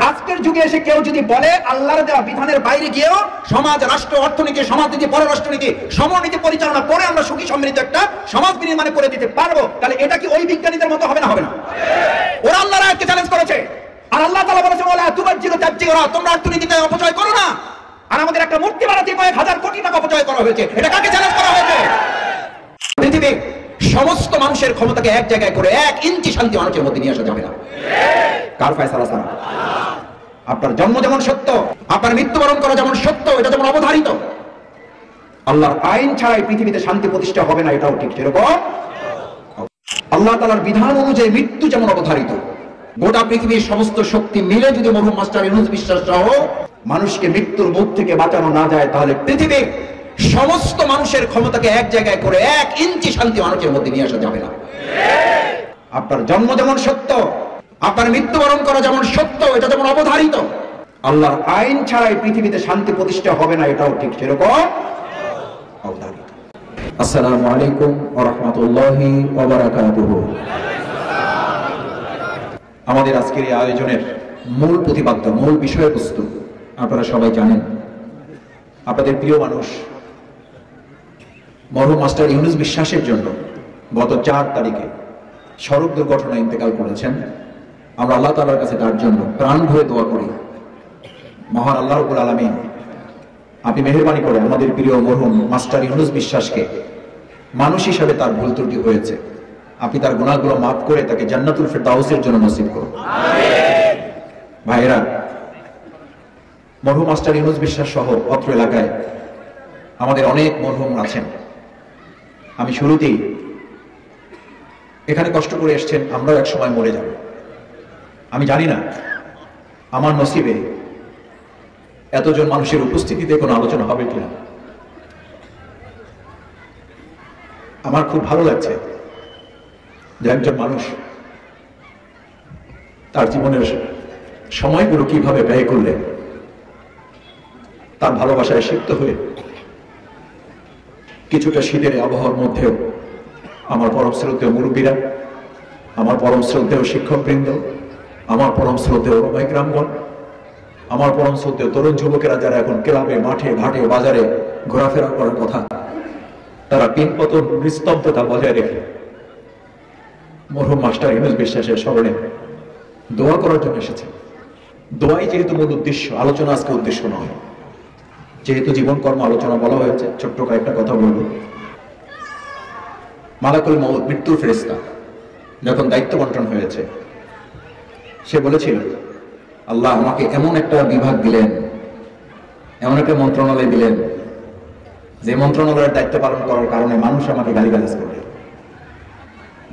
আজকের যুগে এসে কেউ যদি বলে আল্লাহর দেওয়া বিধানের বাইরে গিয়েও সমাজ, রাষ্ট্র, অর্থনীতি, সমাজনীতি, পররাষ্ট্রনীতি, সমনীতি পরিচালনা করে আমরা সুখী সমৃদ্ধ একটা সমাজ নির্মাণ করে দিতে পারবো, তাহলে এটা কি ওই বিজ্ঞানীদের মতো হবে না? হবে না? ওরা আল্লাহর আয়াতকে চ্যালেঞ্জ করেছে, আর আল্লাহ তাআলা বলেছেন ওয়ালা তুবাজ্জিলু তাবযীরা, তোমরা অর্থনীতিতে অপচয় করো না। আর আমাদের একটা মূর্তি বানাতে কয়েক হাজার কোটি টাকা অপচয় করা হয়েছে, এটা কাকে চ্যালেঞ্জ করা হয়েছে? পৃথিবীর সমস্ত মানুষের ক্ষমতাকে এক জায়গায় করে 1 ইঞ্চি শান্তি মানুষের মধ্যে নিয়ে আসা যাবে না। কার ফয়সালা ছাড়া? আপনার জন্ম যেমন সত্য, আপনার মৃত্যুবরণ করা যেমন সত্য, এটা যেমন অবধারিত, আল্লাহর আইন ছাড়াই পৃথিবীতে শান্তি প্রতিষ্ঠা হবে না, এটাও ঠিক সেরকম। আল্লাহ তাআলার বিধান অনুযায়ী মৃত্যু যেমন অবধারিত, গোটা পৃথিবীর সমস্ত শক্তি মিলে যদি মরহুম মাস্টার ইউনূস বিশ্বাস সহ মানুষকে মৃত্যুর মুখ থেকে বাঁচানো না যায়, তাহলে পৃথিবীর সমস্ত মানুষের ক্ষমতাকে এক জায়গায় করে 1 ইঞ্চি শান্তি মানুষের মধ্যে নিয়ে আসা যাবে না। আপনার জন্ম যেমন সত্য, আপনার মৃত্যুবরণ করা যেমন সত্য, এটা যেমন অবধারিত, আল্লাহর আইন ছাড়াই পৃথিবীতে শান্তি প্রতিষ্ঠা হবে না, এটাও ঠিক সেরকম অবধারিত। আসসালামু আলাইকুম ওয়া রাহমাতুল্লাহি ওয়া বারাকাতুহু। আমাদের আজকের এই আয়োজনের মূল প্রতিপাদ্য, মূল বিষয়বস্তু আপনারা সবাই জানেন। আপনাদের প্রিয় মানুষ মরহুম মাস্টার ইউনূস বিশ্বাসের জন্য গত 4 তারিখে সড়ক দুর্ঘটনায় ইন্তেকাল করেছেন। আমরা আল্লাহ তাআলার কাছে তার জন্য প্রাণ ভরে দোয়া করি, মহান আল্লাহ রাব্বুল আলামিন আপনি মেহেরবানি করে আমাদের প্রিয় মরহুম মাস্টার ইউনূস বিশ্বাসকে মানুষ হিসাবে তার ভুল ত্রুটি হয়েছে, আপনি তার গুনাহগুলো মাফ করে তাকে জান্নাতুল ফেরদাউসের জন্য নসিব করুন। আমিন। ভাইরা, মরহুম মাস্টার ইউনূস বিশ্বাস সহ অত্র এলাকায় আমাদের অনেক মরহুম আছেন। আমি শুরুতেই এখানে কষ্ট করে এসেছেন, আমরাও এক সময় মরে যাব। আমি জানি না আমার নসিবে এতজন মানুষের উপস্থিতিতে কোনো আলোচনা হবে কিনা। আমার খুব ভালো লাগছে যে একজন মানুষ তার জীবনের সময়গুলো কিভাবে ব্যয় করলেন, তার ভালোবাসায় সিক্ত হয়ে কিছুটা শীতের আবহাওয়ার মধ্যেও আমার পরম শ্রদ্ধেয় মুরব্বীরা, আমার পরম শ্রদ্ধেয় শিক্ষকবৃন্দ, আমার পরম শ্রদ্ধেয় ওলামায়ে কেরামগণ, আমার পরম শ্রদ্ধেয় তরুণ যুবকেরা যারা এখন ক্লাবে, মাঠে, ঘাটে, বাজারে ঘোরাফেরা করার কথা, তারা পিনপতন নিস্তব্ধতা বজায় রেখে মরহুম মাস্টার ইউনূস বিশ্বাসের স্মরণে দোয়া করার জন্য এসেছে। দোয়াই যেহেতু মূল উদ্দেশ্য, আলোচনা আজকে উদ্দেশ্য নয়। যেহেতু জীবন কর্ম আলোচনা বলা হয়েছে, ছোট্ট কয়েকটা কথা বলবো। মালাকুল মউত, মৃত্যুর ফেরেশতা, যখন দায়িত্ব বন্টন হয়েছে, সে বলেছিল আল্লাহ আমাকে এমন একটা বিভাগ দিলেন, এমন একটা মন্ত্রণালয় দিলেন, যে মন্ত্রণালয়ের দায়িত্ব পালন করার কারণে মানুষ আমাকে গালিগালাজ করবে,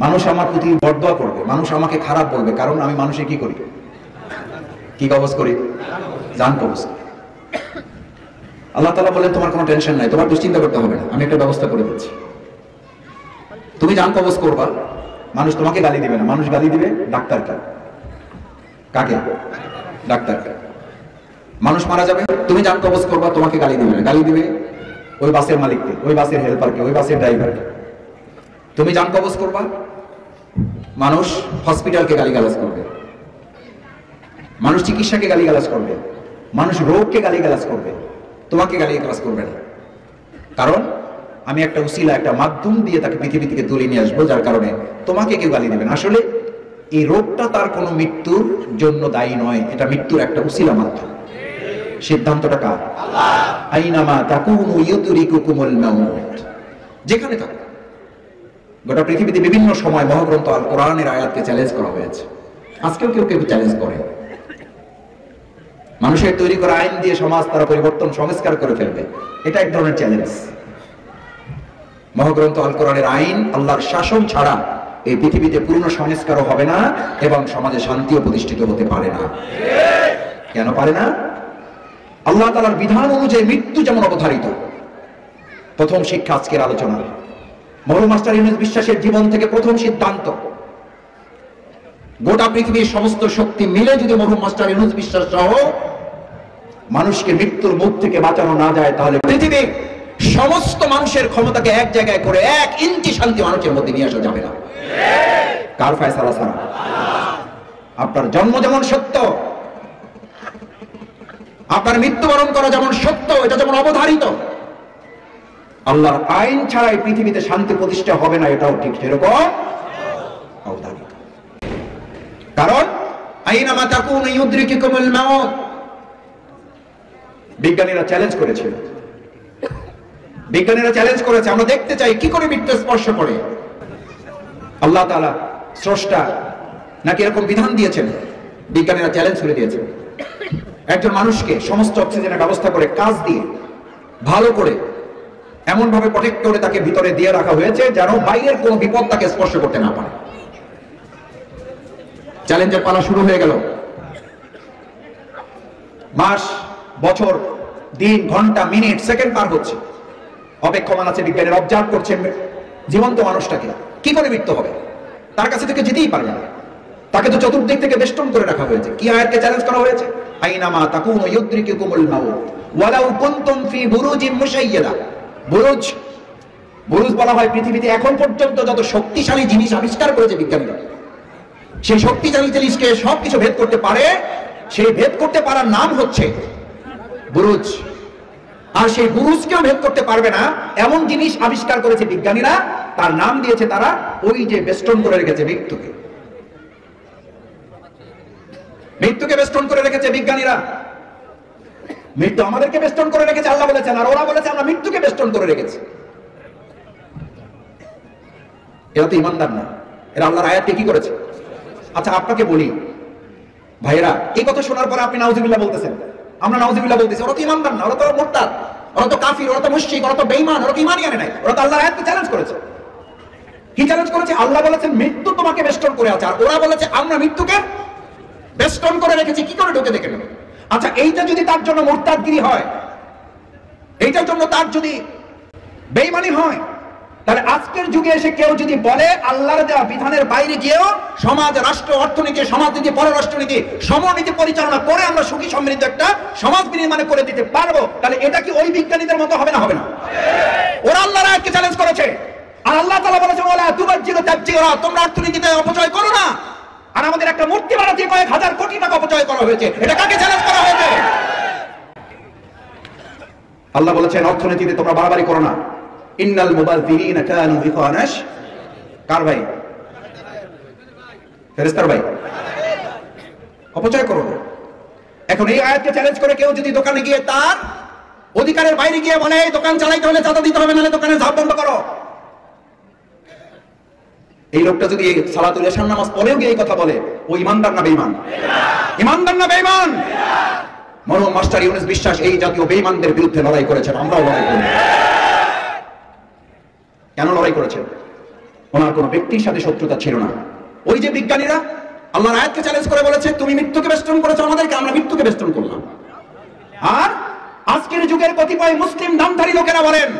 মানুষ আমার প্রতি বদদোয়া করবে, মানুষ আমাকে খারাপ বলবে, কারণ আমি মানুষে কি করি? কি কবজ করি? জান কবজ। আল্লাহ তাআলা বলেন তোমার কোনো টেনশন নাই, তোমার দুশ্চিন্তা করতে হবে না, আমি একটা ব্যবস্থা করে দিচ্ছি। তুমি জান কবজ করবা, মানুষ তোমাকে গালি দিবে না, মানুষ গালি দিবে ডাক্তারকে। কাকে? ডাক্তারকে। মানুষ মারা যাবে, তুমি জান কবজ করবা, তোমাকে গালি দিবে না, গালি দিবে ওই বাসের মালিককে, ওই বাসের হেল্পারকে, ওই বাসের ড্রাইভারকে। তুমি জান কবজ করবা, মানুষ হসপিটালকে গালিগালাজ করবে, মানুষ চিকিৎসাকে গালিগালাজ করবে, মানুষ রোগকে গালিগালাজ করবে, তোমাকে গালিগালাজ করবে না। কারণ আমি একটা উসিলা, একটা মাধ্যম দিয়ে তাকে পৃথিবী থেকে তুলে নিয়ে আসবো, যার কারণে তোমাকে কেউ গালি দেবে না। আসলে এই রোগটা তার কোনো মৃত্যুর জন্য দায়ী নয়, এটা মৃত্যুর একটা উসিলা মাত্র। সিদ্ধান্তটা কার? আল্লাহ। আইনামা তাকুনু ইউদরিকুকুমুল মাউত, যেখানে থাকো। গোটা পৃথিবীতে বিভিন্ন সময় মহাগ্রন্থ আল কোরআনের আয়াতকে চ্যালেঞ্জ করা হয়েছে, আজকেও কেউ কেউ চ্যালেঞ্জ করে। মানুষের তৈরি করা আইন দিয়ে সমাজ তারা পরিবর্তন, সংস্কার করে ফেলবে, এটা এক ধরনের চ্যালেঞ্জ। মহাগ্রন্থ আল কোরআনের আইন, আল্লাহর শাসন ছাড়া এই পৃথিবীতে পূর্ণ সংস্কারও হবে না এবং সমাজে শান্তিও প্রতিষ্ঠিত হতে পারে না। কেন পারে না? আল্লাহ তাআলার বিধান অনুযায়ী মৃত্যু যেমন অবধারিত। প্রথম শিক্ষা আজকের আলোচনা, মরহুম মাস্টার ইউনূস বিশ্বাসের জীবন থেকে প্রথম সিদ্ধান্ত, গোটা পৃথিবীর সমস্ত শক্তি মিলে যদি মরহুম মাস্টার ইউনূস বিশ্বাস সহ মানুষকে মৃত্যুর মুখ থেকে বাঁচানো না যায়, তাহলে পৃথিবীর সমস্ত মানুষের ক্ষমতাকে এক জায়গায় করে 1 ইঞ্চি শান্তি মানুষের মধ্যে নিয়ে আসা যাবে না। কার ফয়সালা ছাড়া? আপনার জন্ম যেমন সত্য, আপনার মৃত্যুবরণ করা যেমন সত্য, এটা যেমন অবধারিত, আল্লাহর আইন ছাড়া এই পৃথিবীতে শান্তি প্রতিষ্ঠা হবে না, এটাও ঠিক সেরকম অবধারিত। কারণ আইনামা তাকুনু ইউদরিকুকুমুল মাউত, বিজ্ঞানীরা চ্যালেঞ্জ করেছিল, বিজ্ঞানীরা চ্যালেঞ্জ করেছে, আমরা দেখতে চাই কি করে মৃত্যু স্পর্শ করে। আল্লাহ তাআলা স্রষ্টা নাকি এরকম বিধান দিয়েছেন? বিজ্ঞানীরা চ্যালেঞ্জ করে দিয়েছে। একজন মানুষকে সমস্ত অক্সিজেনের ব্যবস্থা করে কাজ দিয়ে ভালো করে এমন ভাবে প্রটেক্ট করে তাকে ভিতরে দিয়ে রাখা হয়েছে যেন বাইরের কোনো বিপদ তাকে স্পর্শ করতে না পারে। চ্যালেঞ্জের পালা শুরু হয়ে গেল। মাস, বছর, দিন, ঘন্টা, মিনিট, সেকেন্ড পার হচ্ছে, অপেক্ষমান আছে বিজ্ঞানীরা, অবজার্ভ করছেন জীবন্ত মানুষটাকে কি করে মৃত্যু হবে। তার কাছে থেকে যেতেই পারবে না, তাকে তো চতুর্দিক থেকে বেষ্টন করে রাখা হয়েছে। কি আয়াতকে চ্যালেঞ্জ করা হয়েছে? আইনামা তাকুনু ইউদরিকুকুমুল মাউত ওয়ালাউ কুনতুম ফি বুরুজিন মুশাইয়াদা। বুরুজ, বুরুজ বলা হয় পৃথিবীতে এখন পর্যন্ত যত শক্তিশালী জিনিস আবিষ্কার করেছে বিজ্ঞানীরা, সেই শক্তিশালী জিনিসকে সবকিছু ভেদ করতে পারে, সেই ভেদ করতে পারার নাম হচ্ছে বুরুজ। আর সেই বুরুজকেও ভেদ করতে পারবে না এমন জিনিস আবিষ্কার করেছে বিজ্ঞানীরা, তার নাম দিয়েছে তারা ওই যে বেষ্টন করে রেখেছে মৃত্যুকে। মৃত্যুকে বেষ্টন করে রেখেছে বিজ্ঞানীরা। মৃত্যু আমাদেরকে বেষ্টন করে রেখেছে আল্লাহ বলেছেন, আর ওরা বলেছে আমরা মৃত্যুকে বেষ্টন করে রেখেছি। এরা তো ইমানদার না, এরা আল্লাহর আয়াতকে কি করেছে? আচ্ছা আপনাকে বলি ভাইরা, এই কথা শোনার পরে আপনি নাউজুবিল্লাহ বলতেছেন, আমরা নাউজুবিল্লাহ বলতেছি, ওরা তো ইমানদার না, ওরা তো মুরতাদ, ওরা তো কাফির, ওরা তো মুশরিক, ওরা তো বেঈমান, ওরা তো ঈমানই আনে নাই, ওরা তো আল্লাহর আয়াতকে চ্যালেঞ্জ করেছে। কি চ্যালেঞ্জ করেছে? আল্লাহ বলেছেন মৃত্যু তোমাকে বেষ্টন করে আছে, আর ওরা বলেছে আমরা মৃত্যুকে বেষ্টন করে রেখেছি। কি করে ঢুকে দেখে নেব? আচ্ছা এইটা যদি তার জন্য মুরতাদগিরি হয়, এইটার জন্য তার যদি বেঈমানি হয়, তাহলে আজকের যুগে এসে কেউ যদি বলে আল্লাহর দেওয়া বিধানের বাইরে গিয়েও সমাজ, রাষ্ট্র, অর্থনীতি, সমাজনীতি, পররাষ্ট্রনীতি, সমনীতি পরিচালনা করে আমরা সুখী সমৃদ্ধ একটা সমাজ বিনির্মাণ করে দিতে পারবো, তাহলে এটা কি ওই বিজ্ঞানীদের মতো হবে না? হবে না। ওরা আল্লাহর আয়াতকে চ্যালেঞ্জ করেছে, আর আল্লাহ তাআলা বলেছেন ওয়ালা তুবাজ্জিলু তাবজীরা, তোমরা অর্থনীতিতে অপচয় করো না। আর আমাদের একটা মূর্তি বানাতে কয়েক হাজার কোটি টাকা অপচয় করা হয়েছে, এটা কাকে চ্যালেঞ্জ করা হয়েছে? আল্লাহ বলেছেন অর্থনীতিতে তোমরা বাড়াবাড়ি করো না। ইন্নাল মুবাযযিরিনা কানু ইখওয়ানাশ, কার ভাই? ফেরেশতার ভাই। অপচয় করো না। এখন এই আয়াতকে চ্যালেঞ্জ করে কেউ যদি দোকানে গিয়ে তার অধিকারের বাইরে গিয়ে বলে এই দোকান চালাইতে হলে চাঁদা দিতে হবে, নাহলে দোকানের ঝাঁপ বন্ধ করো, এই লোকটা যদি সালাতুল ইশার নামাজ পড়েও গিয়ে এই কথা বলে, ও ইমানদার না বেঈমান? ইমানদার না বেঈমান? মরহুম মাস্টার ইউনুস বিশ্বাস এই জাতীয় বেঈমানদের বিরুদ্ধে লড়াই করেছেন, আমরাও লড়াই করি। কেন লড়াই করেছেন? ওনার কোনো ব্যক্তির সাথে শত্রুতা ছিল না। ওই যে বিজ্ঞানীরা আল্লাহর আয়াতকে চ্যালেঞ্জ করে বলেছে তুমি মৃত্যুকে বেষ্টন করেছো আমাদেরকে, আমরা মৃত্যুকে বেষ্টন করলাম। আর আজকের যুগের কতিপয় মুসলিম নামধারী লোকেরা বলেন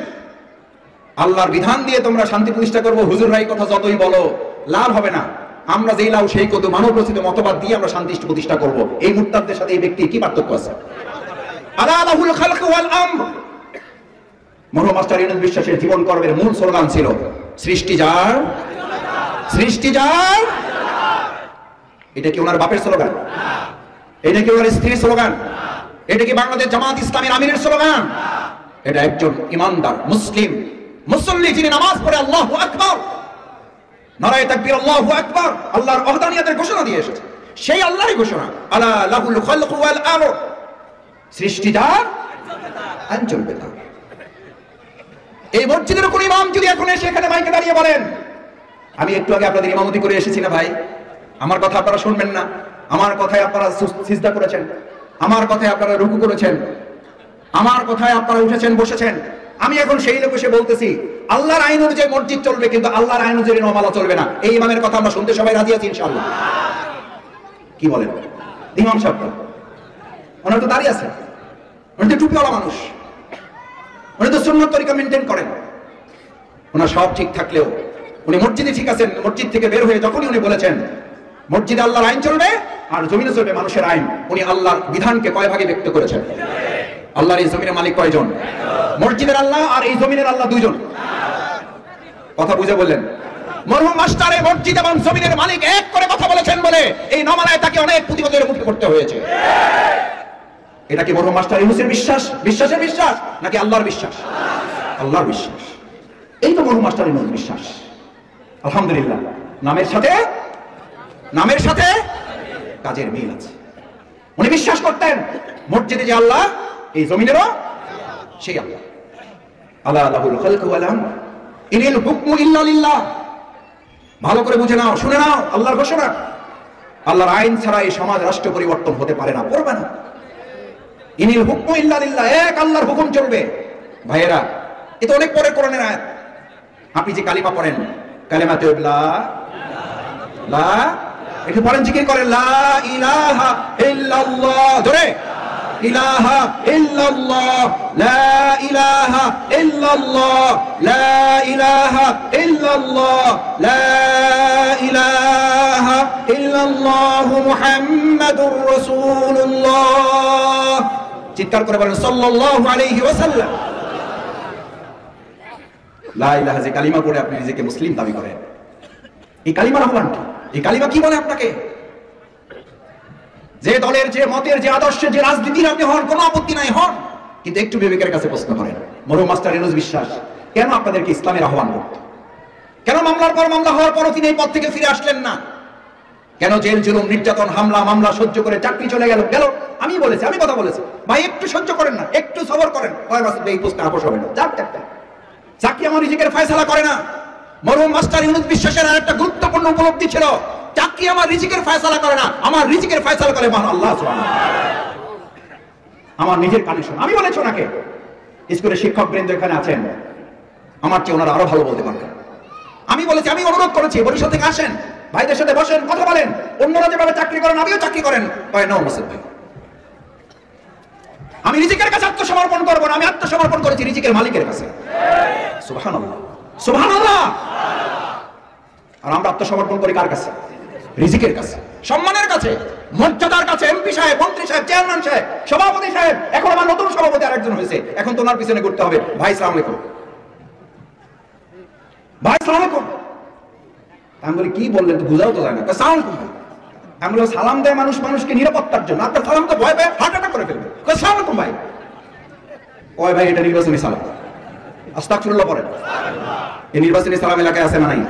আল্লাহর বিধান দিয়ে তোমরা শান্তি প্রতিষ্ঠা করবো, হুজুররা এই কথা যতই বলো লাভ হবে না, আমরা যেই লাউ সেই কত মানব রচিত মতবাদ দিয়ে আমরা শান্তি প্রতিষ্ঠা করব। এই মুরতাদদের সাথে এই ব্যক্তির কি পার্থক্য আছে? আলা লাহুল খালক ওয়াল আমর। মরহুম মাস্টার ইউনুস বিশ্বাসের জীবন কর্মের মূল স্লোগান ছিল সৃষ্টি যার, সৃষ্টি যার। এটা কি ওনার বাপের স্লোগান? এটা কি ওনার স্ত্রীর স্লোগান? এটা কি বাংলাদেশ জামাত ইসলামের আমিরের স্লোগান? এটা একজন ইমানদার মুসলিম মুসল্লি যিনি নামাজ পড়ে আল্লাহু আকবার, নারায়ে তাকবীর, আল্লাহু আকবার, আল্লাহর ওহদানিয়তের ঘোষণা দিয়ে এসেছে, সেই আল্লাহরই ঘোষণা আলা লাহুল খালক ওয়াল আমর। সৃষ্টি যার, আইন চলবে তার। এই মসজিদের কোন ইমাম যদি এখন এসে এখানে মাইকে দাঁড়িয়ে বলেন আমি একটু আগে আপনাদের ইমামতি করে এসেছি না ভাই, আমার কথা আপনারা শুনবেন না, আমার কথায় আপনারা সিজদা করেছেন, আমার কথায় আপনারা রুকু করেছেন, আমার কথায় আপনারা উঠেছেন বসেছেন, আমি এখন সেই লোক এসে বলতেছি আল্লাহর আইন অনুযায়ী মসজিদ চলবে কিন্তু আল্লাহর আইন অনুযায়ী নমালা চলবে না, এই ইমামের কথা আমরা শুনতে সবাই রাজি আছি ইনশাআল্লাহ? কি বলেন? ইমাম সাহেব ওনার তো দাঁড়িয়ে আছে, উনি তো টুপিওয়ালা মানুষ, উনি তো সুন্নাত তরিকা মেনটেন করেন, ওনার সব ঠিক থাকলেও উনি মসজিদে ঠিক আছেন। মসজিদ থেকে বের হয়ে যখনই উনি বলেছেন মসজিদে আল্লাহর আইন চলবে আর জমিনে চলবে মানুষের আইন, উনি আল্লাহর বিধানকে কয় ভাগে ব্যক্ত করেছেন? আল্লাহর এই জমিনের মালিক কয়জন? মসজিদের আল্লাহ আর এই জমিনের আল্লাহ দুইজন। কথা বুঝে বললেন? মরহুম মাস্টারে মসজিদ এবং জমিনের মালিক এক করে কথা বলেছেন বলে এই নমালায় তাকে অনেক প্রতিবাদের মুখে করতে হয়েছে। এটা কি বড় মাস্টার ইউনূসের বিশ্বাসের বিশ্বাস নাকি আল্লাহর বিশ্বাস? আল্লাহর বিশ্বাস। এই তো বড় মাস্টার ইউনূস বিশ্বাস। আলহামদুলিল্লাহ, নামের সাথে কাজের মিল আছে। উনি বিশ্বাস করতেন মসজিদে যে আল্লাহ, এই জমিনেরও সেই আল্লাহ। আলা লাহুল খালকু ওয়াল আমর ইনিল হুকমু ইল্লা লিল্লাহ। ভালো করে বুঝে নাও, শুনে নাও, আল্লাহর ঘোষণা। আল্লাহর আইন ছাড়া এই সমাজ রাষ্ট্র পরিবর্তন হতে পারে না, করবে না। ইনিল হুকমু ইল্লা লিল্লাহ, এক আল্লাহর হুকুম চলবে। ভাইয়েরা, এটা অনেক পরে কোরআনের আয়াত। আপনি যে কালিমা পড়েন, কালিমা তাইয়্যিবা, লা, একটু পড়েন, জিকির করেন, লা ইলাহা ইল্লাল্লাহ, জোরে, ইলাহা ইল্লাল্লাহ, লা ইলাহা ইল্লাল্লাহ, লা ইলাহা ইল্লাল্লাহ, লা ইলাহা ইল্লাল্লাহ মুহাম্মাদুর রাসূলুল্লাহ। চিৎকার করে বলেন সাল্লাল্লাহু আলাইহি ওয়াসাল্লাম। লা ইলাহা, যে কালিমা পড়ে আপনি নিজেকে মুসলিম দাবি করেন, এই কালিমার আহ্বান কি? এই কালিমা কি বলে আপনাকে? যে দলের, যে মতের, যে আদর্শে, যে রাজনীতির আপনি হন, কোনো আপত্তি নাই, হন, কিন্তু একটু বিবেকের কাছে প্রশ্ন করেন। মরহুম মাস্টার ইউনূস বিশ্বাস কেন আপনাদেরকে ইসলামের আহ্বান করত? কেন মামলার পর মামলা হওয়ার পরও তিনি এই পদ থেকে ফিরে আসলেন না? কেন জেল, জুলুম, নির্যাতন, হামলা মামলা সহ্য করে চাকরি চলে গেল? আমি বলেছি, আমি কথা বলেছি, ভাই একটু সহ্য করেন না, একটু সবর করেন, এই পোস্টে আপোষ হবে না। চাকরি আমার রিজিকের ফয়সালা করে না। মরহুম মাস্টার ইউনূস বিশ্বাসের আর একটা গুরুত্বপূর্ণ উপলব্ধি ছিল, চাকরি আমার রিজিকের ফয়সালা করে না, আমার রিজিকের ফয়সালা করে মহান আল্লাহ সুবহানাহু ওয়া তাআলা। আমার নিজের কানেকশন। আমি বলেছি ওনাকে, স্কুলের শিক্ষক বৃন্দ এখানে আছেন, আমার চেয়ে ওনারা আরো ভালো বলতে পারবেন। আমি বলেছি, আমি অনুরোধ করেছি, বরিশাল থেকে আসেন, ভাইদের সাথে বসেন, কথা বলেন। অন্যরা যেভাবে চাকরি করেন আমিও চাকরি করেন। ভাই, আমি রিজিকের কাছে আত্মসমর্পণ করবো না, আমি আত্মসমর্পণ করেছি রিজিকের মালিকের কাছে। সুবহানাল্লাহ, সুবহানাল্লাহ। আর আমরা আত্মসমর্পণ করি কার কাছে? রিজিকের কাছে, সম্মানের কাছে, মর্যাদার কাছে। এমপি সাহেব, মন্ত্রী সাহেব, চেয়ারম্যান সাহেব, সভাপতি সাহেব, এখন আমার নতুন সভাপতি আরেকজন হয়েছে, এখন তো ওনার পিছনে ঘুরতে হবে। ভাই সালাম আলাইকুম, ভাই সালাম আলাইকুম। আমি বলি কি বললেন, তো বুঝাও তো যায় না। সালাম আলাইকুম। আমি বলি সালাম দেয় মানুষ মানুষকে নিরাপত্তার জন্য, আপনার সালাম তো ভয় পায় হার্ট অ্যাটাক করে ফেলবে। সালাম আলাইকুম ভাই। ওই ভাই, এটা নির্বাচনী সালাম, আস্তাগফিরুল্লাহ পড়েন। এই নির্বাচনী সালাম এলাকায় আছে না নাই?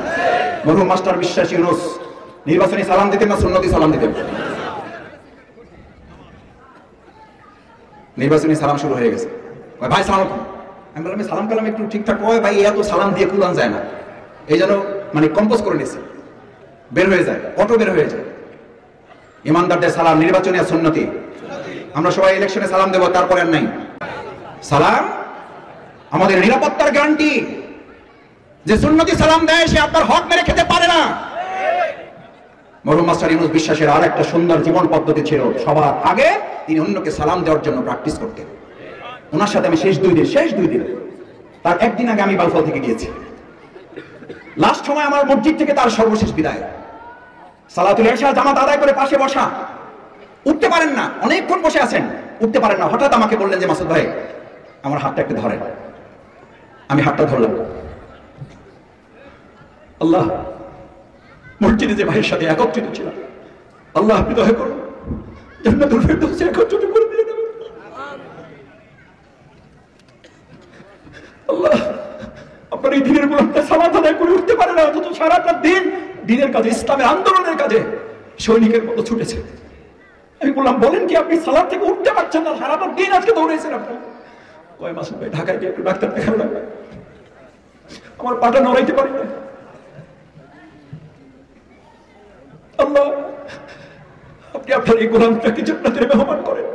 মরহুম মাস্টার বিশ্বাস ইউনূস নির্বাচনী সালাম দিতেন না সুন্নতি সালাম দিতেন? নির্বাচনী সালাম শুরু হয়ে গেছে। ভাই সালাম আলাইকুম। আমি বললাম সালাম কালাম একটু ঠিকঠাক হয় ভাই, এত সালাম দিয়ে কুলান যায় না, এই জন্য মানে কম্পোজ করে নিচ্ছে, বের হয়ে যায়, অটো বের হয়ে যায়। ইমানদারদের সালাম নির্বাচনী আর সুন্নতি। আমরা সবাই ইলেকশনে সালাম দেবো, তারপরে আর নাই সালাম। আমাদের নিরাপত্তার গ্যারান্টি। যে সুন্নতি সালাম দেয় সে আপনার হক মেরে খেতে পারে না। মরহুম মাস্টার ইউনূস বিশ্বাসের আর একটা সুন্দর জীবন পদ্ধতি ছিল, সবার আগে তিনি অন্যকে সালাম দেওয়ার জন্য প্র্যাকটিস করতেন। ওনার সাথে আমি শেষ দুই দিন, তার একদিন আগে আমি বাউফল থেকে গিয়েছি। লাস্ট সময় আমার মসজিদ থেকে তার সর্বশেষ বিদায়। সালাতুল ইশা জামাত আদায় করে পাশে বসা, উঠতে পারেন না, অনেকক্ষণ বসে আছেন, উঠতে পারেন না। হঠাৎ আমাকে বললেন যে মাসুদ ভাই আমার হাতটা একটু ধরেন। আমি হাতটা ধরলাম। আল্লাহ, মসজিদে যে ভাইয়ের সাথে একত্রিত ছিলাম, আল্লাহ আপনি দয়া করুন জান্নাতুল ফেরদৌসে একত্রিত করে দিয়ে দেবেন। আল্লাহ, আপনার এই দিনের গোলামটা সালাত আদায় করে উঠতে পারে না, অথচ সারাটা দিন দিনের কাজে, ইসলামের আন্দোলনের কাজে সৈনিকের মতো ছুটেছে। আমি বললাম বলেন কি, আপনি সালাত থেকে উঠতে পারছেন না, সারাটা দিন আজকে দৌড়েছেন আপনি। কয় মাসুদ ভাই ঢাকায় গিয়ে একটু ডাক্তার দেখানো লাগবে, আমার পাটা নড়াইতে পারি না। আল্লাহ, আপনি আপনার এই গোলামটাকে জান্নাতের মেহমান করেন।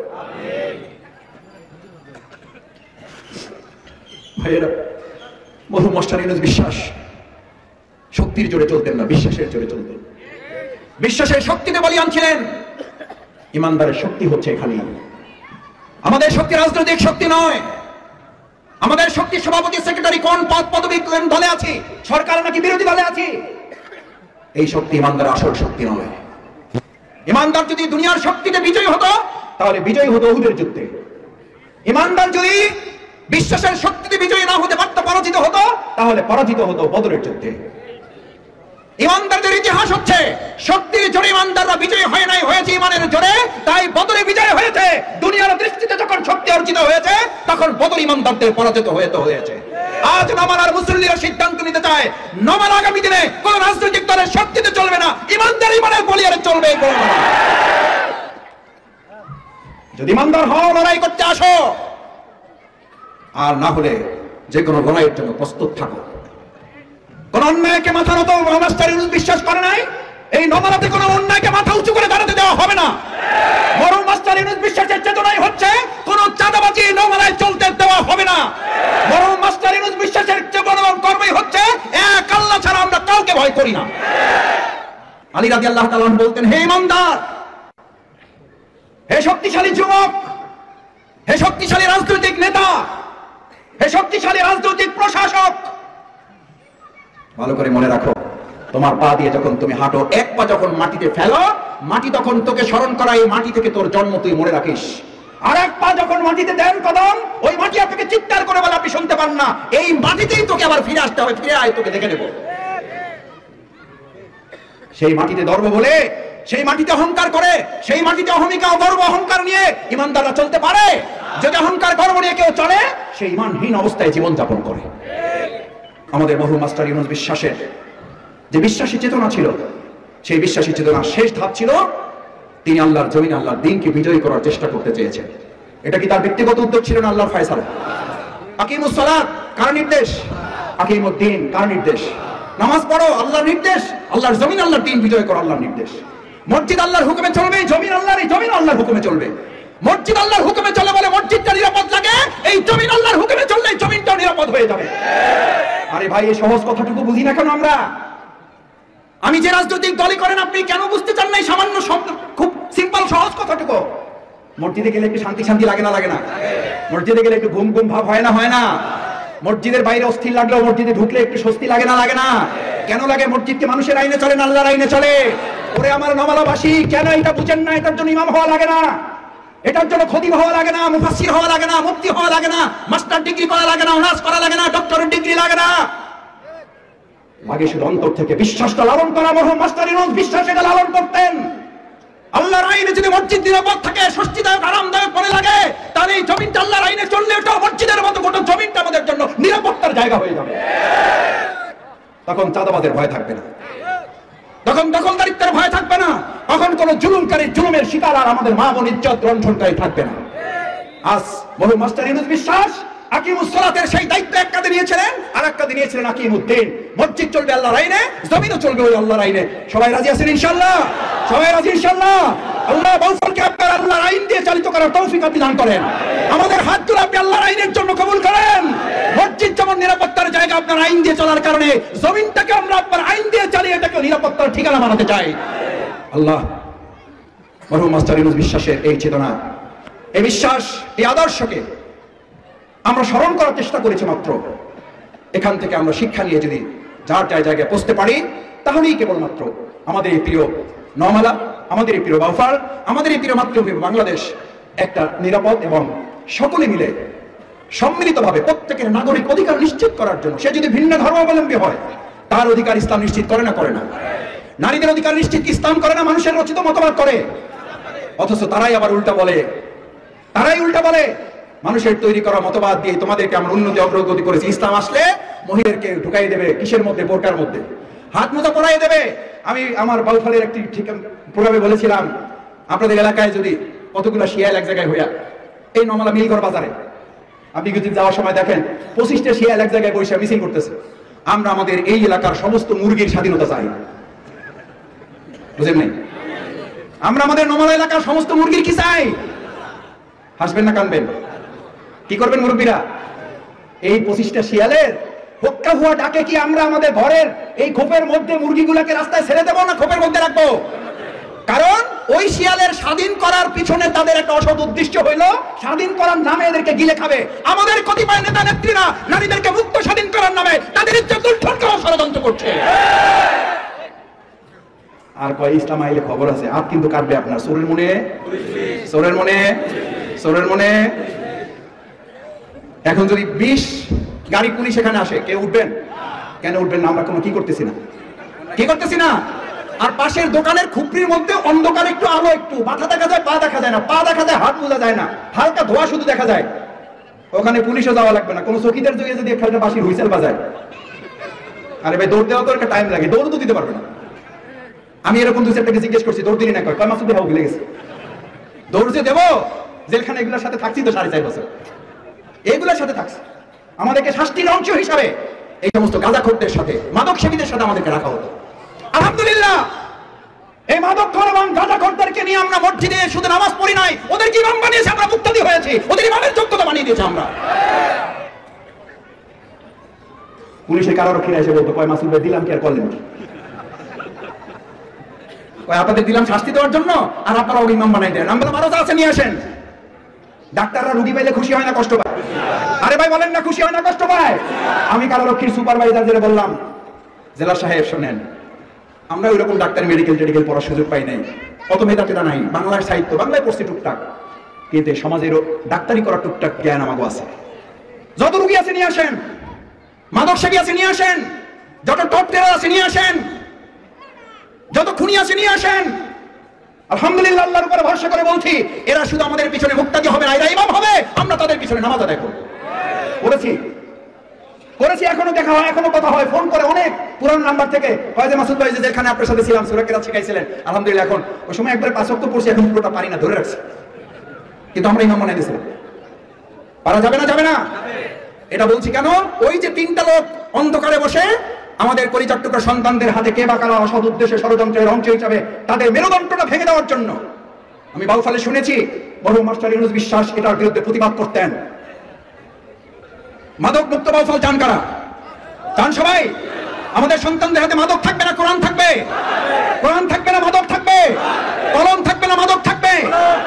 ভাইয়েরা, মরহুম মাস্টার ইউনূস বিশ্বাস শক্তির জোরে চলতেন না, বিশ্বাসের জোরে চলতেন। বিশ্বাসের শক্তিতে বলিয়ান ছিলেন। ইমানদারের শক্তি হচ্ছে এখানে। আমাদের শক্তি রাজনৈতিক শক্তি নয়, আমাদের শক্তি সভাপতি সেক্রেটারি কোন পদ পদবি কোন দলে আছি, সরকার নাকি বিরোধী দলে আছি, এই শক্তি ইমানদারের আসল শক্তি নয়। ইমানদার যদি দুনিয়ার শক্তিতে বিজয়ী হতো তাহলে বিজয়ী হতো উহুদের যুদ্ধে। ইমানদার যদি বিশ্বাসের শক্তিতে বিজয়ী না হতে পারত, পরাজিত হতো, তাহলে পরাজিত হতো বদরের যুদ্ধে। ইমানদারদের ইতিহাস হচ্ছে শক্তির জোরে ইমানদাররা বিজয়ী হয় নাই, হয়েছে ইমানের জোরে, তাই বদরে বিজয় হয়েছে। দুনিয়ার দৃষ্টিতে হয়েছে, তখন বদর ইমানদারদের পরাজিত হয়েছে। আজ নমালার মুসল্লিরা সিদ্ধান্ত নিতে চায়, নমাল আগামী দিনে কোন রাজনৈতিক দলের শক্তিতে চলবে না, ইমানদার ইমানের বলিয়ারে চলবে। যদি ইমানদার হও, লড়াই করতে আসো, আর না হলে যে কোনো লড়াইয়ের জন্য প্রস্তুত থাকো। কোন অন্যায়কে মাথা নত মাস্টার ইউনূস বিশ্বাস করে নাই। এই নমালাতে কোন অন্যায়কে মাথা উঁচু করে দাঁড়াতে দেওয়া হবে না। বরং মাস্টার ইউনূস বিশ্বাসের চেতনাই হচ্ছে কোন চাঁদাবাজি নমালায় চলতে দেওয়া হবে না। বরং মাস্টার ইউনূস বিশ্বাসের চেতনা এবং কর্মই হচ্ছে এক আল্লাহ ছাড়া আমরা কাউকে ভয় করি না। আলী রাদিয়াল্লাহু তাআলা বলতেন, হে ইমানদার, হে শক্তিশালী যুবক, হে শক্তিশালী রাজনৈতিক নেতা, হে শক্তিশালী রাজনৈতিক প্রশাসক, ভালো করে মনে রাখো, তোমার পা দিয়ে যখন তুমি হাঁটো, এক পা যখন মাটিতে ফেলো, মাটি তখন তোকে স্মরণ করা, এই মাটি থেকে তোর জন্ম, তুই মনে রাখিস। আর এক পা যখন মাটিতে দেন কদম, ওই মাটি আপনাকে চিৎকার করে বলে আপনি শুনতে পান না, এই মাটিতেই তোকে আবার ফিরে আসতে হবে, ফিরে আয়, তোকে দেখে নেব। সেই মাটিতে ধর্ম বলে, সেই মাটিতে অহংকার করে, সেই মাটিতে অহমিকা গর্ব অহংকার নিয়ে ইমানদাররা চলতে পারে। যদি অহংকার গর্ব নিয়ে কেউ চলে, সেই ইমানহীন অবস্থায় জীবন যাপন করে। আমাদের মরহুম মাস্টার ইউনূস বিশ্বাসের যে বিশ্বাসী চেতনা ছিল, সেই বিশ্বাসী চেতনার শেষ ধাপ ছিল তিনি আল্লাহর জমিন, আল্লাহর দ্বীনকে বিজয়ী করার চেষ্টা করতে চেয়েছেন। এটা কি তার ব্যক্তিগত উদ্যোগ ছিল না আল্লাহর ফয়সালা? আকিমুস সালাত কার নির্দেশ? আকিমুদ্দিন কার নির্দেশ? নামাজ পড়ো আল্লাহর নির্দেশ, আল্লাহর জমিন, আল্লাহর দ্বীন বিজয় করো আল্লাহর নির্দেশ। মসজিদ আল্লাহর হুকুমে চলবে, জমিন আল্লাহর, এই জমিন আল্লাহর হুকুমে চলবে। মসজিদ আল্লাহর হুকুমে চলে বলে মসজিদটা নিরাপদ লাগে, এই জমিন আল্লাহর হুকুমে চললে জমিনটাও নিরাপদ হয়ে যাবে। আরে ভাই, এই সহজ কথাটুকু বুঝি না কেন আমরা? আমি যে রাজনৈতিক দলই করেন, আপনি কেন বুঝতে চান না এই সামান্য শব্দ, খুব সিম্পল সহজ কথাটুকু? মসজিদে গেলে একটু শান্তি শান্তি লাগে না? লাগে না? মসজিদে গেলে একটু ঘুম ঘুম ভাব হয় না? হয় না? মসজিদের বাইরে অস্থির লাগলেও মসজিদে ঢুকলে একটু স্বস্তি লাগে না? লাগে না? কেন লাগে? মসজিদকে মানুষের আইনে চলে না আল্লাহর আইনে চলে। ওরে আমার নমালাবাসী, কেন এটা বুঝেন না? এটার জন্য ইমাম হওয়া লাগে না, এটার জন্য খতিব হওয়া লাগে না, মুফাসসির হওয়া লাগে না, মুফতি হওয়া লাগে না, মাস্টার ডিগ্রি করা লাগে না, অনার্স করা লাগে না, ডক্টরেট ডিগ্রি লাগে না। লাগে শুধু অন্তর থেকে বিশ্বাসটা লালন করা। মরহুম মাস্টার ইউনূস বিশ্বাস এটা লালন করতেন। আল্লাহর আইনে যদি মসজিদ নিরাপদ থাকে, স্বস্তিদায়ক আরামদায়ক মনে লাগে, তাহলে এই জমিনটা আল্লাহর আইনে চললে ওটা মসজিদের মতো গোটা জমিনটা আমাদের জন্য নিরাপত্তার জায়গা হয়ে যাবে। তখন চাঁদাবাজের ভয় থাকবে না, তখন দখলদারিত্বের ভয় থাকবে না, তখন কোন জুলুমকারীর জুলুমের শিকার আর আমাদের মা বোন ইজ্জত লণ্ঠনকারী থাকবে না। আজ মরহুম মাস্টার ইউনূস বিশ্বাস আকিমুস সালাতের সেই দায়িত্ব এক কাঁধে নিয়েছিলেন, আর এক কাঁধে নিয়েছিলেন আকিমুদ্দিন। মসজিদ চলবে আল্লাহর আইনে, জমিনও চলবে ওই আল্লাহর আইনে। সবাই রাজি আছেন ইনশাআল্লাহ? সবাই রাজি ইনশাআল্লাহ? আল্লাহ বাউফলকে আপনার আল্লাহর আইন দিয়ে চালিত করার তৌফিক আপনি দান করেন। আমাদের হাতগুলো আপনি আল্লাহর আইনের জন্য কবুল করেন। মসজিদ যেমন নিরাপত্তার জায়গা, আপনার আইন দিয়ে চলার কারণে জমিনটাকে আমরা আপনার আইন দিয়ে চালিয়ে এটাকে নিরাপত্তার ঠিকানা বানাতে চাই। আল্লাহ মরহুম মাস্টার ইউনূস বিশ্বাসের এই চেতনা, এই বিশ্বাস, এই আদর্শকে আমরা স্মরণ করার চেষ্টা করেছি মাত্র। এখান থেকে আমরা শিক্ষা নিয়ে যদি যার যার জায়গায় পৌঁছতে পারি, তাহলেই কেবলমাত্র আমাদের এই প্রিয় নমালা, আমাদের এই প্রিয় বাউফল, আমাদের এই প্রিয় মাতৃভূমি বাংলাদেশ একটা নিরাপদ এবং সকলে মিলে সম্মিলিতভাবে প্রত্যেকের নাগরিক অধিকার নিশ্চিত করার জন্য, সে যদি ভিন্ন ধর্মাবলম্বী হয় তার অধিকার ইসলাম নিশ্চিত করে না? করে না? নারীদের অধিকার নিশ্চিত ইসলাম করে না? মানুষের রচিত মতবাদ করে। অথচ তারাই আবার উল্টা বলে, মানুষের তৈরি করা মতবাদ দিয়ে তোমাদেরকে আমরা উন্নতি অগ্রগতি করেছি। ইসলাম আসলে মহিলাদেরকে ঢুকাই দেবে কিসের মধ্যে? বোরকার মধ্যে, হাত মোজা পরাই দেবে। আমি আমার বাউফলের একটি প্রোগ্রামে বলেছিলাম, আপনাদের এলাকায় যদি কতগুলো শিয়াল এক জায়গায় হইয়া, এই নমালা মিলঘর বাজারে আপনি যদি যাওয়ার সময় দেখেন 25টা শিয়াল এক জায়গায় বসে মিছিল করতেছে। আমরা আমাদের এই এলাকার সমস্ত মুরগির স্বাধীনতা চাই, বুঝেন নাই? আমরা আমাদের নমালা এলাকার সমস্ত মুরগির কি চাই? হাসবেন না কানবেন? কি করবেন মুরব্বীরা? এই 25টা শিয়ালের হক্কা হুয়া ডাকে কি আমরা আমাদের ঘরের এই খোপের মধ্যে মুরগিগুলোকে রাস্তায় ছেড়ে দেবো না খোপের মধ্যে রাখবো? কারণ ওই শিয়ালের স্বাধীন করার পিছনে তাদের একটা অসৎ উদ্দেশ্য হইল স্বাধীন করার নামে এদেরকে গিলে খাবে। আমাদের কতিপয় নেতা নেত্রীরা নারীদেরকে মুক্ত স্বাধীন করার নামে তাদের ইজ্জত লুণ্ঠন করার ষড়যন্ত্র করছে। আর কয় ইসলাম আইলে খবর আছে, আর কিন্তু কাটবে আপনার চোরের মনে, চোরের মনে, চোরের মনে। এখন যদি 20 গাড়ি পুলিশ এখানে আসে, কে উঠবেন? কেন উঠবেন না? আমরা কোনো কি করতেছি না। আর পাশের দোকানের খুপড়ির মধ্যে অন্ধকার, একটু আলো, একটু মাথা দেখা যায়, পা দেখা যায় না, পা দেখা যায়, হাত বোঝা যায় না, হালকা ধোয়া শুধু দেখা যায়। ওখানে পুলিশও যাওয়া লাগবে না, কোনো চকিদের জন্য যদি একটা বাঁশির হুইসেল বাজায়, আরে ভাই দৌড় দেওয়া তো একটা টাইম লাগে, দৌড় তো দিতে পারবে না। আমি এরকম দু চারটাকে জিজ্ঞেস করছি, দৌড় দিলি না কয় মাস দেওয়া ভুলে গেছে। দৌড় যে দেবো, জেলখানে এগুলোর সাথে থাকছি তো 4.5 বছর, এগুলোর সাথে থাকছি। আমাদেরকে শাস্তির অংশ হিসাবে এই সমস্ত গাঁজাখোরদের সাথে, মাদক সেবীদের সাথে আমাদেরকে রাখা হতো। আলহামদুলিল্লাহ, এই মাদকখোর এবং গাঁজাখোরদেরকে নিয়ে আমরা মসজিদে শুধু নামাজ পড়ি নাই, ওদেরকে ইমাম বানিয়েছে, আমরা মুক্তাদি হয়েছি, ওদের ইমামের যোগ্যতা বানিয়ে দিয়েছি আমরা। পুলিশের কারারক্ষীরা এসে বলতো, কয় মাসুদ ভাই দিলাম কি আর করলেন কি? আপনাদের দিলাম শাস্তি দেওয়ার জন্য, আর আপনারা ওই ইমাম বানাই দেন। আমরা আরো যা আছে নিয়ে আসেন। ডাক্তাররা রোগী পাইলে খুশি হয় না কষ্ট পায়? আরে ভাই বলেন না, খুশি হয় না কষ্ট পায়? আমি কারারক্ষীর সুপারভাইজার যেটা বললাম, জেলা সাহেব শোনেন, আমরা ওইরকম ডাক্তার মেডিকেল টেডিকেল পড়ার সুযোগ পাই নাই, অত মেধাটেরা নাই, বাংলার সাহিত্য বাংলায় পড়ছি টুকটাক, কিন্তু সমাজেরও ডাক্তারি করার টুকটাক জ্ঞান আমাকে আছে। যত রোগী আছে নিয়ে আসেন, মাদক সেবী আছে নিয়ে আসেন, যত টপ টেরার আছে নিয়ে আসেন, যত খুনি আছে নিয়ে আসেন। আলহামদুলিল্লাহ, আল্লাহর উপরে ভরসা করে বলছি, এরা শুধু আমাদের পিছনে মুক্তাদি হবে না, এরা ইমাম হবে, আমরা তাদের পিছনে নামাজ আদায় করব। করেছি, এখনো দেখা হয়, এখনো কথা হয়, ফোন করে অনেক পুরানো নাম্বার থেকে, হয় যে মাসুদ ভাই যেখানে আপনার সাথে ছিলাম সূরা কিরাত শিখাইছিলেন, আলহামদুলিল্লাহ এখন ওই সময় একবার 5 ওয়াক্ত পড়ছি, এখন পুরোটা পারি না, ধরে রাখছি, কিন্তু আমরা ইমাম বানাই দিয়েছিলাম। পারা যাবে না? যাবে না। এটা বলছি কেন? ওই যে 3টা লোক অন্ধকারে বসে আমাদের পরিচট্টুকর সন্তানদের হাতে কে বা কারা অসৎ উদ্দেশ্যে ষড়যন্ত্রের অংশ হিসাবে তাদের মেরুদণ্ডটা ভেঙে দেওয়ার জন্য, আমি বাউফলে শুনেছি মরহুম মাস্টার ইউনুস বিশ্বাস এটার বিরুদ্ধে প্রতিবাদ করতেন। মাদক মুক্ত বাউফল চান কারা? চান সবাই? আমাদের সন্তানদের হাতে মাদক থাকবে না, কোরআন থাকবে? কোরআন থাকবে না, মাদক থাকবে? কলম থাকবে না, মাদক থাকবে?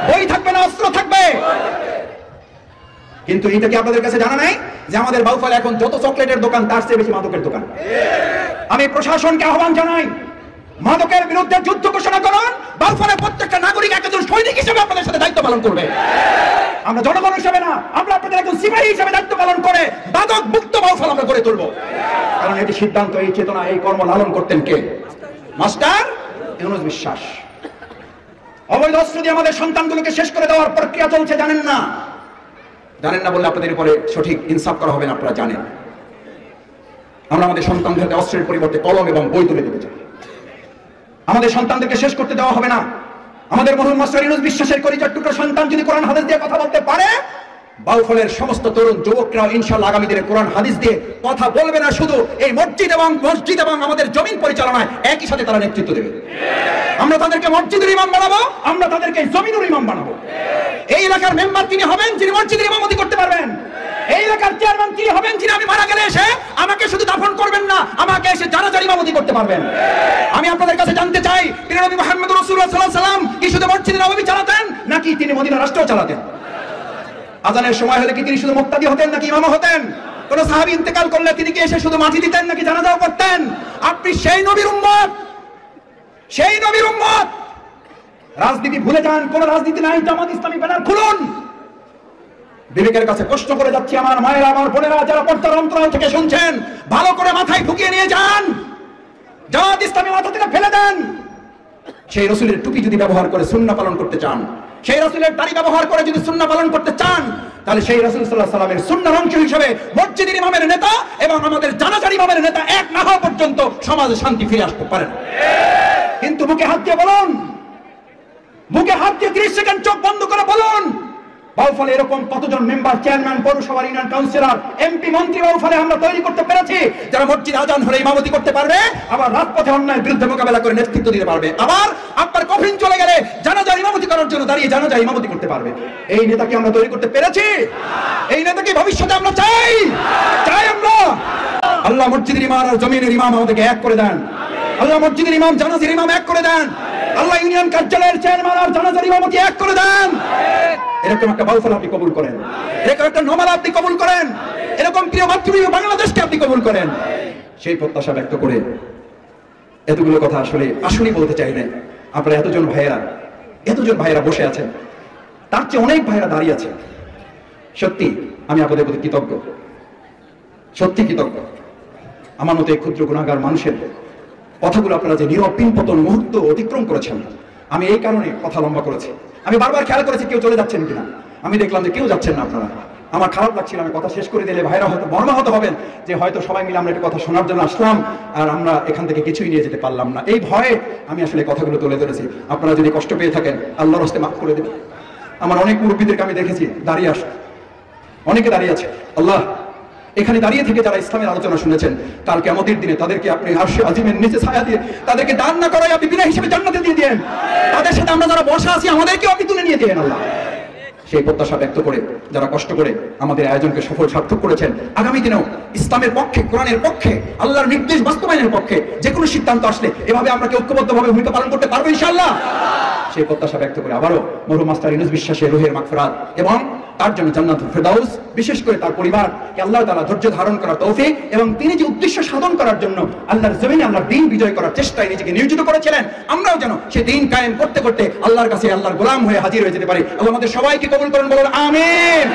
বই থাকবে না, অস্ত্র থাকবে? কিন্তু এটা কি আপনাদের কাছে জানা নাই যে আমাদের বাউফলে এখন যত চকলেটের দোকান তার চেয়ে বেশি মাদকের দোকান? আমি প্রশাসনকে আহ্বান জানাই, মাদকের বিরুদ্ধে যুদ্ধ ঘোষণা করুন। বাউফলের প্রত্যেকটা নাগরিক একজন সৈনিক হিসেবে আপনাদের সাথে দায়িত্ব পালন করবে। আমরা জনগণ হিসেবে না, আমরা আপনাদের একজন সিপাহী হিসেবে দায়িত্ব পালন করে মাদক মুক্ত বাউফল আমরা গড়ে তুলবো। কারণ এটি সিদ্ধান্ত, এই চেতনা, এই কর্ম লালন করতেন কে? মাস্টার ইউনুস বিশ্বাস। অবৈধ অস্ত্র দিয়ে আমাদের সন্তানগুলোকে শেষ করে দেওয়ার প্রক্রিয়া চলছে, জানেন না? জানেন না বললে আপনাদের উপরে সঠিক ইনসাফ করা হবে না, আপনারা জানেন। আমরা আমাদের সন্তানদেরকে অস্ত্রের পরিবর্তে কলম এবং বই তুলে দিতে চাই। আমাদের সন্তানদেরকে শেষ করতে দেওয়া হবে না। আমাদের মরহুম মাস্টার ইউনুস বিশ্বাসের পরিচট্টুকর সন্তান যদি কোরআন হাদিস দিয়ে কথা বলতে পারে, বাউফলের সমস্ত তরুণ যুবকরা ইনশাআল্লাহ আগামী দিনে কোরআন হাদিস দিয়ে কথা বলবে না, শুধু এই মসজিদ এবং আমাদের জমিন পরিচালনায় একই সাথে তারা নেতৃত্ব দেবে। আমরা তাদেরকে মসজিদের ইমাম বানাবো, আমরা তাদেরকে জমিনের ইমাম বানাবো। এই এলাকার মেম্বার তিনি হবেন যিনি মসজিদের ইমামতি করতে পারবেন। এই এলাকার চেয়ারম্যান তিনি হবেন যিনি আমি মারা গেলে এসে আমাকে শুধু দাফন করবেন না, আমাকে এসে জানাজার ইমামতি করতে পারবেন। আমি আপনাদের কাছে জানতে চাই, প্রিয় নবী মুহাম্মদ রাসূলুল্লাহ সাল্লাল্লাহু আলাইহি ওয়াসাল্লাম কি শুধু মসজিদ নববী চালাতেন, নাকি তিনি মদিনা রাষ্ট্র চালাতেন? আজানের সময় হলে কি তিনি শুধু মুক্তাদি হতেন নাকি ইমাম হতেন? কোন সাহাবী ইন্তেকাল করলে তিনি কি এসে শুধু মাটি দিতেন নাকি জানাজাও করতেন? আপনি সেই নবীর উম্মত, সেই নবীর উম্মত। রাজনীতি ভুলে যান, কোন রাজনীতি নাই, জামাত ইসলামী ব্যানার খুলুন। বিবেকের কাছে প্রশ্ন করে যাচ্ছি, আমার মায়েরা, আমার বোনেরা, যারা পর্দার অন্তরাল থেকে শুনছেন, ভালো করে মাথায় ঢুকিয়ে নিয়ে যান, জামাত ইসলামী মাথা থেকে ফেলে দেন। সেই রাসূলের টুপি যদি ব্যবহার করে সুন্নাহ পালন করতে চান, সেই রাসূলের দাড়ি ব্যবহার করে যদি সুন্নাহ পালন করতে চান, তাহলে সেই রাসূল সাল্লাল্লাহু আলাইহি ওয়াসাল্লামের সুন্নাহর অংশ হিসেবে মসজিদের ইমামের নেতা এবং আমাদের জানাজার ইমামের নেতা এক না হওয়া পর্যন্ত সমাজে শান্তি ফিরে আসতে পারে না। কিন্তু বুকে হাত দিয়ে বলুন, বুকে হাত দিয়ে 30 সেকেন্ড চোখ বন্ধ করে বলুন, বাউফলে এরকম কতজন মেম্বার, চেয়ারম্যান, পৌরসভার ইউনিয়ন কাউন্সিলর, এমপি, মন্ত্রী বাউফলে আমরা তৈরি করতে পেরেছি, যারা মসজিদ আজান হলে ইমামতি করতে পারবে, আবার রাজপথে অন্যায়ের বিরুদ্ধে মোকাবেলা করে নেতৃত্ব দিতে পারবে, আবার আপনার কফিন চলে গেলে জানাজার ইমামতি করার জন্য দাঁড়িয়ে জানাজা ইমামতি করতে পারবে। এই নেতাকে আমরা তৈরি করতে পেরেছি? এই নেতাকে ভবিষ্যতে আমরা চাই? চাই আমরা? আল্লাহ মসজিদের ইমাম আর জমিনের ইমাম আমাদেরকে এক করে দেন। আল্লাহ মসজিদের ইমাম, জানাজার ইমাম এক করে দেন। আল্লাহ ইউনিয়ন কার্যালয়ের চেয়ারম্যান আর জানাজার ইমামতি এক করে দেন। এরকম একটা বাউফল আপনি কবুল করেন, এরকম একটা নমাল আপনি কবুল করেন, এরকম প্রিয় মাতৃভূমি বাংলাদেশকে আপনি কবুল করেন। সেই প্রত্যাশা ব্যক্ত করে এতগুলো কথা আসলেই বলতে চাই না। আপনারা এতজন ভাইয়েরা বসে আছেন, তার চেয়ে অনেক ভাইয়েরা দাঁড়িয়ে আছে। সত্যি আমি আপনাদের প্রতি কৃতজ্ঞ, সত্যি কৃতজ্ঞ। আমার মতো এই ক্ষুদ্র গুনাহগার মানুষের কথাগুলো আপনারা যে নীরব পিনপতন মুহূর্ত অতিক্রম করেছেন, আমি এই কারণে কথা লম্বা করেছি। আমি বারবার খেয়াল করেছি কেউ চলে যাচ্ছেন কিনা, আমি দেখলাম যে কেউ যাচ্ছেন না। আপনারা আমার খারাপ লাগছিল, আমি কথা শেষ করে দিলে ভাইরা হয়তো মর্মাহত হবেন যে হয়তো সবাই মিলে আমরা একটা কথা শোনার জন্য আসলাম আর আমরা এখান থেকে কিছুই নিয়ে যেতে পারলাম না। এই ভয়ে আমি আসলে কথাগুলো তুলে ধরেছি। আপনারা যদি কষ্ট পেয়ে থাকেন আল্লাহর হস্তে মাফ করে দেবেন। আমার অনেক মুরব্বীদেরকে আমি দেখেছি দাঁড়িয়ে আসে, অনেকে দাঁড়িয়ে আছে। আল্লাহ, এখানে দাঁড়িয়ে থেকে যারা ইসলামের আলোচনা শুনেছেন, কাল কিয়ামতের দিনে তাদেরকে আপনি আরশে আজিমের নিচে ছায়া দিয়ে তাদেরকে দান না করায় আপনি বিনা হিসেবে জান্নাতে দিয়ে দেন। তাদের সাথে আমরা যারা বসা আছি আমাদেরকেও আপনি তুলে নিয়ে দেন আল্লাহ। সেই প্রত্যাশা ব্যক্ত করে যারা কষ্ট করে আমাদের আয়োজনকে সফল সার্থক করেছেন, আগামী দিনেও ইসলামের পক্ষে, কোরআনের পক্ষে, আল্লাহর নির্দেশ বাস্তবায়নের পক্ষে যে কোনো সিদ্ধান্ত আসলে এভাবে আমরা কি ঐক্যবদ্ধভাবে ভূমিকা পালন করতে পারবো ইনশাআল্লাহ? সেই প্রত্যাশা ব্যক্ত করে আবারও মরহুম মাস্টার ইউনূস বিশ্বাসের রুহের মাগফিরাত এবং তার জন্য জান্নাতুল ফেরদাউস, বিশেষ করে তার পরিবারকে আল্লাহ তাআলা ধৈর্য ধারণ করার তৌফিক এবং তিনি যে উদ্দেশ্য সাধন করার জন্য আল্লাহর জমিনে আল্লাহর দ্বীন বিজয় করার চেষ্টায় নিজেকে নিয়োজিত করেছিলেন, আমরাও যেন সেই দ্বীন কায়েম করতে করতে আল্লাহর কাছে আল্লাহর গোলাম হয়ে হাজির হয়ে যেতে পারি। আল্লাহ আমাদের সবাইকে কবুল করুন, বলুন আমিন।